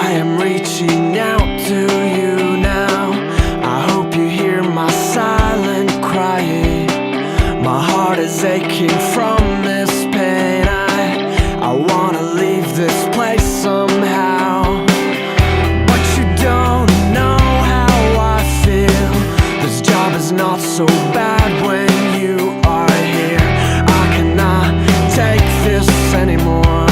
I am reaching out to you now. I hope you hear my silent crying. My heart is aching from this pain. I wanna leave this place somehow, but you don't know how I feel. This job is not so bad when you are here. I cannot take this anymore.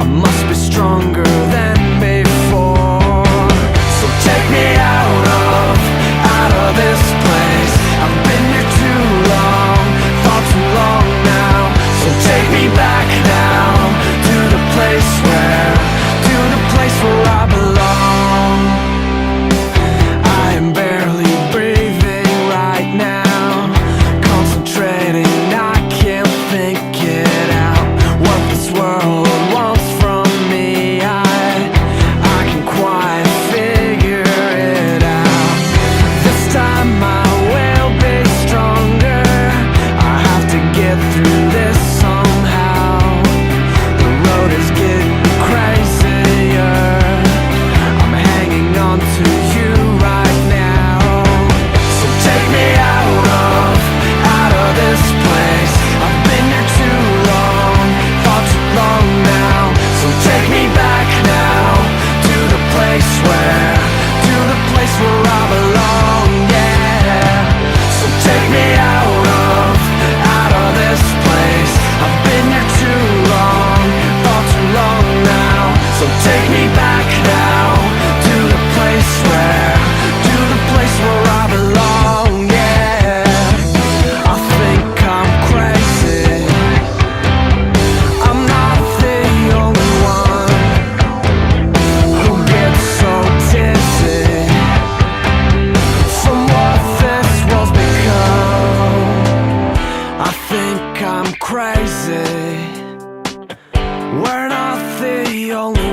I must be stronger than before. So take me out of this place. I've been here too long, far too long now. So take me back now to the place where I belong. I am barely breathing right now, concentrating, I can't think it out. What this world wants from me, I can quite figure it out. This time I will be stronger. I have to get through this somehow. The road is getting crazier. I'm hanging on to you right now. So take me out of this place. I've been here too long, far too long now. So take me back now to the place where I belong, yeah. So take me out of this place. I've been here too long, far too long now. So take me back now to the place where I belong, yeah. I think I'm crazy. I'm not the only one who gets so dizzy from what this world's become. I think I'm crazy. We're not the only